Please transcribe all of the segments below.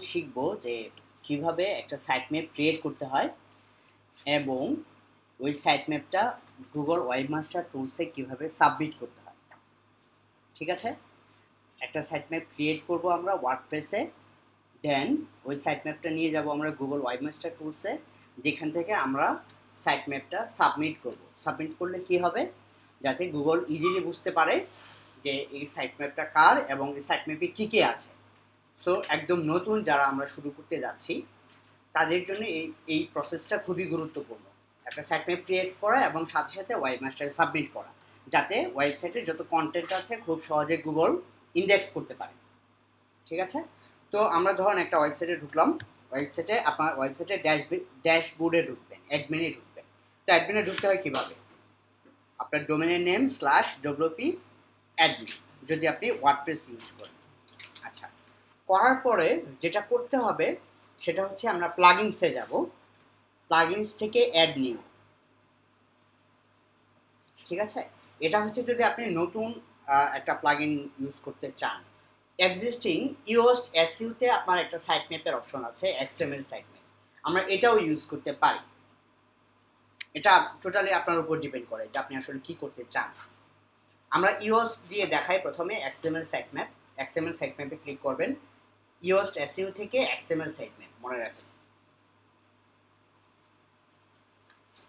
শিখব যে কিভাবে একটা সাইট ম্যাপ ক্রিয়েট করতে হয় এবং ওই সাইট ম্যাপটা গুগল ওয়েবমাস্টার টুলসে কিভাবে সাবমিট করতে হয়। ঠিক আছে, একটা সাইট ম্যাপ ক্রিয়েট করব আমরা ওয়ার্ডপ্রেসে, দেন ওই সাইট ম্যাপটা নিয়ে যাব আমরা গুগল ওয়েবমাস্টার টুলসে, যেখান থেকে আমরা সাইট ম্যাপটা সাবমিট করব। সাবমিট করলে কি হবে, যাতে গুগল ইজিলি বুঝতে পারে যে এই সাইট ম্যাপটা কার এবং এই সাইট ম্যাপে কী কী আছে। সো একদম নতুন যারা আমরা শুরু করতে যাচ্ছি তাদের জন্য এই প্রসেসটা খুবই গুরুত্বপূর্ণ, একটা সাইট ম্যাপ ক্রিয়েট করা এবং সাথে সাথে ওয়েবমাস্টারে সাবমিট করা, যাতে ওয়েবসাইটে যত কন্টেন্ট আছে খুব সহজে গুগল ইন্ডেক্স করতে পারে। ঠিক আছে, তো আমরা ধরুন একটা ওয়েবসাইটে ঢুকলাম, ওয়েবসাইটে আপনার ওয়েবসাইটে ড্যাশবোর্ডে ঢুকবেন, অ্যাডমিনে ঢুকবেন। তো অ্যাডমিনে ঢুকতে হয় কীভাবে, আপনার ডোমেনের নেম /wp অ্যাডমিন যদি আপনি ওয়ার্ডপ্রেস ইউজ করেন। আচ্ছা, করার পরে যেটা করতে হবে সেটা হচ্ছে আমরা প্লাগইনসে যাব, প্লাগইনস থেকে অ্যাড নিউ। ঠিক আছে, এটা হচ্ছে যদি আপনি নতুন একটা প্লাগইন ইউজ করতে চান। এক্সিস্টিং ইউজড এসইউতে আপনার একটা সাইট ম্যাপের অপশন আছে, এক্সএমএল সাইট ম্যাপ, আমরা এটাও ইউজ করতে পারি। এটা টোটালি আপনার উপর ডিপেন্ড করে যে আপনি আসলে কি করতে চান। আমরা ইউজ দিয়ে দেখাই প্রথমে XML site map. XML site ম্যাপে ক্লিক করবেন, ইউজড এসইউ থেকে এক্সএমএল সাইট ম্যাপ মনে রাখেন।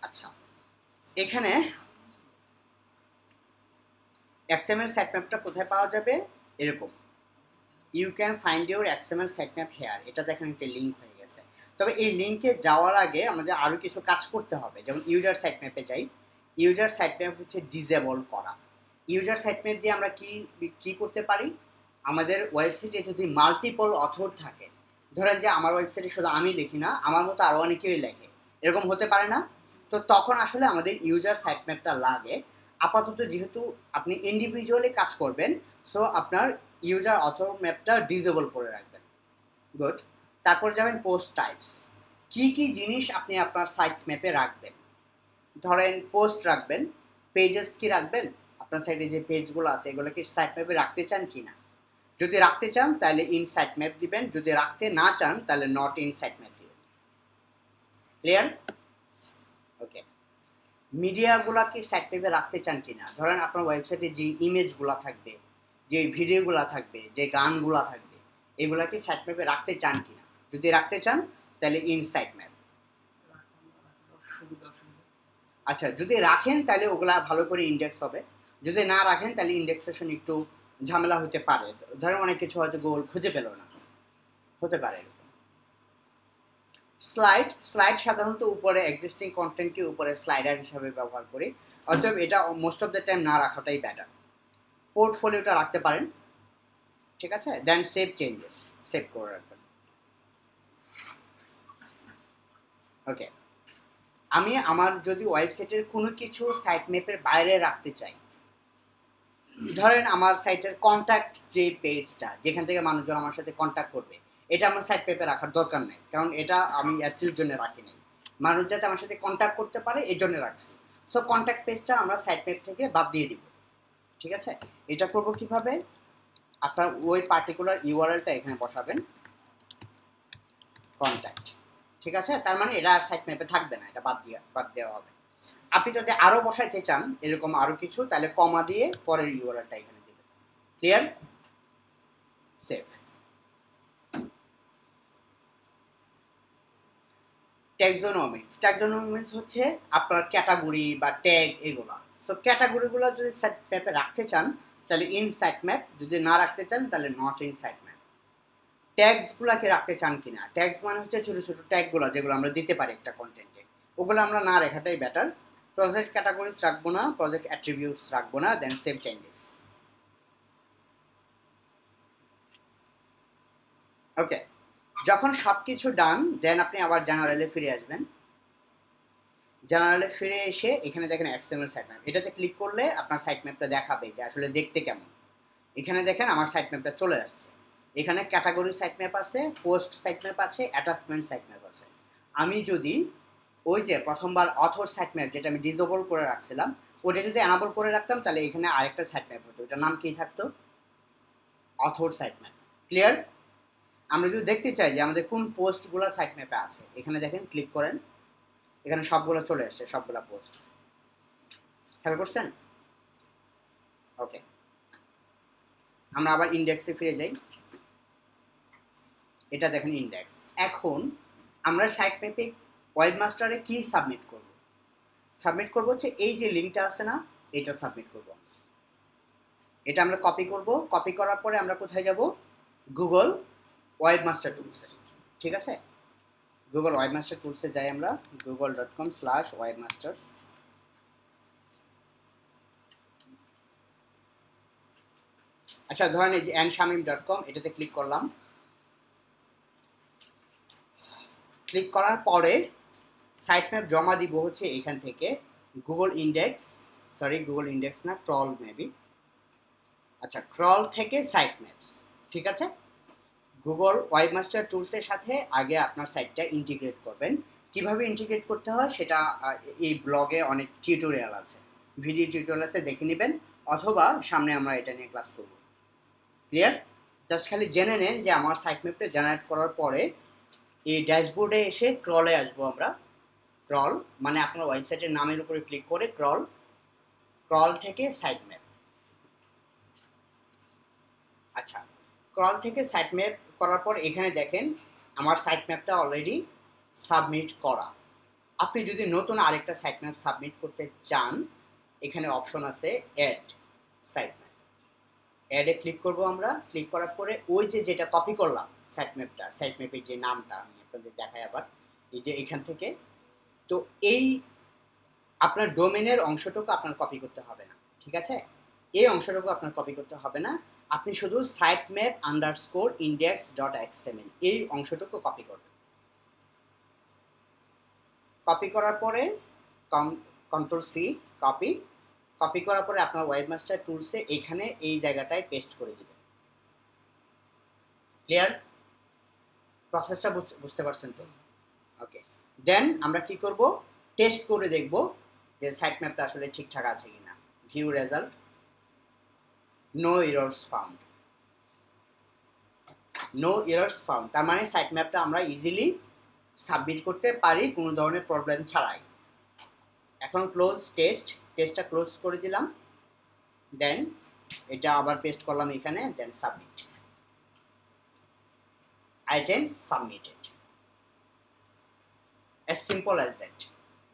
আচ্ছা, এখানে এক্সএমএল সাইট ম্যাপটা কোথায় পাওয়া যাবে, এরকম you can find your XML site map here, এটা দেখেন একটা লিঙ্ক হয়ে গেছে। তবে এই লিঙ্কে যাওয়ার আগে আমাদের আরও কিছু কাজ করতে হবে, যেমন ইউজার সাইট ম্যাপে যাই। ইউজার সাইট ম্যাপ হচ্ছে ডিসেবল করা। ইউজার সাইট ম্যাপ দিয়ে আমরা কি করতে পারি, আমাদের ওয়েবসাইটে যদি মাল্টিপল অথর থাকে, ধরেন যে আমার ওয়েবসাইটে শুধু আমি লিখি না, আমার মতো আরও অনেকেই লেখে, এরকম হতে পারে না? তো তখন আসলে আমাদের ইউজার সাইট ম্যাপটা লাগে। আপাতত যেহেতু আপনি ইন্ডিভিজুয়ালি কাজ করবেন, সো আপনার ইউজার অথর ম্যাপটা ডিসেবল করে রাখবেন। গুড। তারপর যাবেন পোস্ট টাইপস, কী কী জিনিস আপনি আপনার সাইট ম্যাপে রাখবেন। ধরেন পোস্ট রাখবেন, পেজেস কি রাখবেন, আপনার সাইটে যে পেজগুলো আছে এগুলো কি সাইট ম্যাপে রাখতে চান কি না। যদি রাখতে চান তাহলে ইন সাইট ম্যাপ দিবেন, যদি রাখতে না চান তাহলে নট ইন সাইট ম্যাপ দিবেন। ক্লিয়ার? ওকে। মিডিয়াগুলো কি সাইট ম্যাপে রাখতে চান কি না, ধরেন আপনার ওয়েবসাইটে যে ইমেজগুলো থাকবে, যে ভিডিওগুলো থাকবে, যে গানগুলো থাকবে, এগুলা কি সাইট ম্যাপে রাখতে চান কি না। যদি রাখতে চান তাহলে ইন সাইট ম্যাপ। আচ্ছা, যদি রাখেন তাহলে ওগুলা ভালো করে ইন্ডেক্স হবে, যদি না রাখেন তাহলে ইন্ডেক্সেশন একটু ঝামেলা হতে পারে, ধরেন অনেক কিছু হয়তো গুগল খুঁজে পেল না, হতে পারে। স্লাইড সাধারণত উপরে এক্সিস্টিং কন্টেন্টকে উপরে স্লাইডার হিসাবে ব্যবহার করি, অতএব এটা মোস্ট অফ দ্য টাইম না রাখাটাই বেটার। পোর্টফোলিওটা রাখতে পারেন, ঠিক আছে, দেন সেভ চেঞ্জেস, সেভ করে রাখবেন। ওকে, আমি আমার যদি ওয়েবসাইটের কোনো কিছু সাইট ম্যাপের বাইরে রাখতে চাই, ধরেন আমার সাইটের কন্ট্যাক্ট যে পেজটা যেখান থেকে মানুষজন আমার সাথে কন্ট্যাক্ট করবে, এটা আমার সাইট ম্যাপে রাখার দরকার নেই, কারণ এটা আমি এসইওর জন্য রাখি নাই, মানুষ যাতে আমার সাথে কন্ট্যাক্ট করতে পারে এই জন্য রাখছি। সো কন্ট্যাক্ট পেজটা আমরা সাইট ম্যাপ থেকে বাদ দিয়ে দিব। ঠিক আছে, এটা করব কিভাবে, আপনার ওই পার্টিকুলার ইউআরএলটা এখানে বসাবেন, কন্ট্যাক্ট। ঠিক আছে, তার মানে এটা আর সাইট ম্যাপে থাকবে না, এটা বাদ দেওয়া হবে। আপনি যদি আরও বসাইতে চান এরকম আরও কিছু, তাহলে কমা দিয়ে পরের ইউআরএলটা এখানে দেবেন। ক্লিয়ার? সেভ। ট্যাক্সোনমিক্স হচ্ছে আপনার ক্যাটাগরি বা ট্যাগ এগুলো। সো ক্যাটাগরিগুলো যদি সাইট ম্যাপে রাখতে চান তাহলে ইন সাইট ম্যাপ, যদি না রাখতে চান তাহলে নট ইন সাইট ম্যাপ। ট্যাগসগুলোকে রাখতে চান কিনা, ট্যাগস মানে হচ্ছে ছোটো ছোটো ট্যাগগুলো যেগুলো আমরা দিতে পারি একটা কন্টেন্টে, ওগুলো আমরা না রাখাটাই বেটার। প্রজেক্ট ক্যাটাগরিজ রাখবো না, প্রজেক্ট অ্যাট্রিবিউটস রাখবো না, দেন সেভ চেঞ্জেস। ওকে, যখন সব কিছু ডান, দেন আপনি আবার জেনারেলে ফিরে আসবেন। জেনারেলে ফিরে এসে এখানে দেখেন এক্সএমএল সাইট ম্যাপ, এটাতে ক্লিক করলে আপনার সাইট ম্যাপটা দেখাবে যে আসলে দেখতে কেমন। এখানে দেখেন আমার সাইট ম্যাপটা চলে আসছে, এখানে ক্যাটাগরি সাইট ম্যাপ আছে, পোস্ট সাইট ম্যাপ আছে, অ্যাটাচমেন্ট সাইট ম্যাপ আছে। আমি যদি ওই যে প্রথমবার অথর সাইট ম্যাপ যেটা আমি ডিসেবল করে রাখছিলাম, ওটা যদি অ্যানাবল করে রাখতাম তাহলে এখানে আরেকটা সাইট ম্যাপ হতো, ওটার নাম কি থাকতো, অথর সাইট ম্যাপ। ক্লিয়ার? আমরা যদি দেখতে চাই যে আমাদের কোন পোস্টগুলো সাইট ম্যাপে আছে, এখানে দেখেন ক্লিক করেন, এখানে সবগুলো চলে আসছে, সবগুলা পোস্ট। খেয়াল করছেন? ওকে, আমরা আবার ইন্ডেক্সে ফিরে যাই। এটা দেখেন ইন্ডেক্স। এখন আমরা সাইট ম্যাপে ওয়েবমাস্টারে কি সাবমিট করব? সাবমিট করব হচ্ছে এই যে লিঙ্কটা আছে না, এটা সাবমিট করব। এটা আমরা কপি করব, কপি করার পরে আমরা কোথায় যাব? গুগল ওয়েবমাস্টার টুলসে। ঠিক আছে, গুগল ওয়েবমাস্টার টুলসে যাই আমরা, google.com/webmasters। আচ্ছা, ধরেন এই যে nshamim.com, এটাতে ক্লিক করলাম। ক্লিক করার পরে সাইট ম্যাপ জমা দিব হচ্ছে এখান থেকে গুগল ইন্ডেক্স না, ক্রল মেবি। আচ্ছা, ক্রল থেকে সাইট ম্যাপস। ঠিক আছে, গুগল ওয়েবমাস্টার টুলসের সাথে আগে আপনার সাইটটা ইন্টিগ্রেট করবেন। কিভাবে ইন্টিগ্রেট করতে হয় সেটা এই ব্লগে অনেক টিউটোরিয়াল আছে, ভিডিও টিউটোরিয়াল আছে, দেখে নেবেন, অথবা সামনে আমরা এটা নিয়ে ক্লাস করব। ক্লিয়ার? জাস্ট খালি জেনে নেন যে আমার সাইট ম্যাপটা জেনারেট করার পরে এই ড্যাশবোর্ডে এসে ক্রলে আসবো আমরা। ক্রল মানে আপনার ওয়েবসাইটের নামের উপরে ক্লিক করে ক্রল থেকে সাইট ম্যাপ। আচ্ছা, ক্রল থেকে সাইট ম্যাপ করার পর এখানে দেখেন আমার সাইট ম্যাপটা অলরেডি সাবমিট করা। আপনি যদি নতুন আরেকটা সাইট ম্যাপ সাবমিট করতে চান, এখানে অপশন আছে অ্যাড সাইট ম্যাপ। অ্যাডে ক্লিক করব আমরা। ক্লিক করার পরে ওই যে যেটা কপি করলাম সাইট ম্যাপের যে নামটা আমি আপনাদের দেখাই আবার, এই যে এখান থেকে, তো এই আপনার ডোমেনের অংশটুকু আপনার কপি করতে হবে না। ঠিক আছে, এই অংশটুকু আপনার কপি করতে হবে না, আপনি শুধু sitemap_index.xml এই অংশটুকু কপি করবেন। কপি করার পরে Ctrl+C কপি করার পরে আপনার ওয়েবমাস্টার টুলসে এখানে এই জায়গাটায় পেস্ট করে দিবেন। ক্লিয়ার? প্রসেসটা বুঝতে পারছেন তো? ওকে, দেন আমরা কি করব? টেস্ট করে দেখব যে সাইট ম্যাপটা আসলে ঠিকঠাক আছে কিনা। View result, no errors found, তার মানে সাইট ম্যাপটা আমরা ইজিলি সাবমিট করতে পারি কোনো ধরনের প্রবলেম ছাড়াই। এখন টেস্টটা ক্লোজ করে দিলাম, দেন এটা আবার পেস্ট করলাম এখানে, then submit. Item submitted. As simple as that.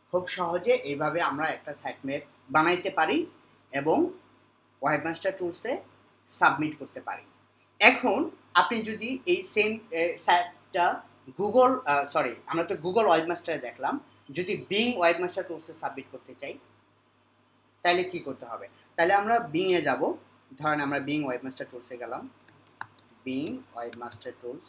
খুব সহজে এইভাবে আমরা একটা সাইট ম্যাপ বানাইতে পারি এবং ওয়েবমাস্টার টুলসে সাবমিট করতে পারি। এখন আপনি যদি এই সেম সাইটটা আমরা তো গুগল ওয়েবমাস্টারে দেখলাম, যদি বিং ওয়েবমাস্টার টুলসে সাবমিট করতে চাই তাহলে কি করতে হবে? তাহলে আমরা বিংয়ে যাব। ধরেন আমরা বিং ওয়েবমাস্টার টুলসে গেলাম, Bing webmaster tools.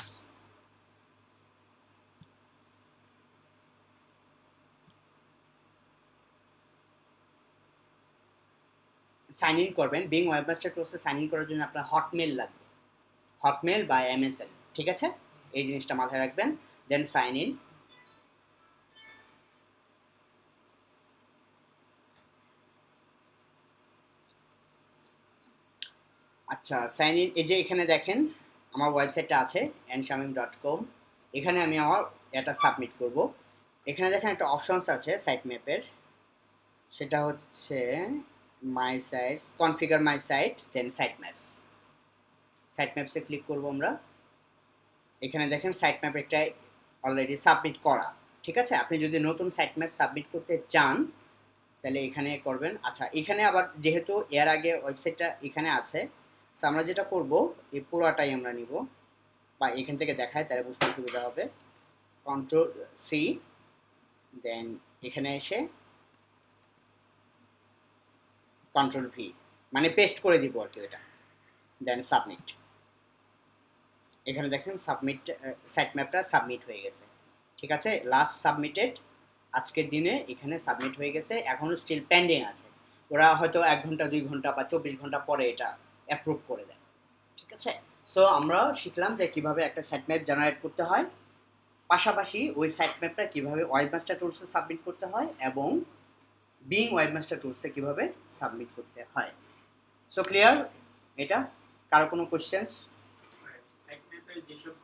Sign in করবেন। বিং ওয়েবমাস্টার টুলসে সাইন ইন করার জন্য আপনার হটমেল লাগবে, হটমেল বা MSN। ঠিক আছে, এই জিনিসটা মাথায় রাখবেন। দেন সাইন ইন। আচ্ছা, সাইন ইন, এই যে এখানে দেখেন আমার ওয়েবসাইটটা আছে nshamim.com। এখানে আমি আমার এটা সাবমিট করব। এখানে দেখেন একটা অপশনস আছে সাইট ম্যাপের, সেটা হচ্ছে মাই সাইটস, কনফিগার মাই সাইট, দেন সাইট ম্যাপসে ক্লিক করব আমরা। এখানে দেখেন সাইট ম্যাপ একটা অলরেডি সাবমিট করা। ঠিক আছে, আপনি যদি নতুন সাইট ম্যাপ সাবমিট করতে চান তাহলে এখানে করবেন। আচ্ছা, এখানে আবার যেহেতু এর আগে ওয়েবসাইটটা এখানে আছে, সো আমরা যেটা করব এই পুরোটাই আমরা নিব, বা এখান থেকে দেখায় তাহলে বুঝতে সুবিধা হবে। Ctrl+C, দেন এখানে এসে Ctrl+V, মানে পেস্ট করে দিব আর কি এটা, দেন সাবমিট। এখানে দেখেন সাইট ম্যাপটা সাবমিট হয়ে গেছে। ঠিক আছে, লাস্ট সাবমিটেড আজকের দিনে এখানে সাবমিট হয়ে গেছে। এখনও স্টিল পেন্ডিং আছে, ওরা হয়তো 1 ঘন্টা 2 ঘন্টা বা 24 ঘন্টা পরে এটা অ্যাপ্রুভ করে দেয়। ঠিক আছে, সো আমরা শিখলাম যে কিভাবে একটা সাইট ম্যাপ জেনারেট করতে হয়, পাশাপাশি ওই সাইট ম্যাপটা কিভাবে ওয়েবমাস্টার টুলসে সাবমিট করতে হয় এবং বিং ওয়েবমাস্টার টুলসে কিভাবে সাবমিট করতে হয়। সো ক্লিয়ার এটা? কারো কোনো কোশ্চেন্স? সাইট ম্যাপের যেসব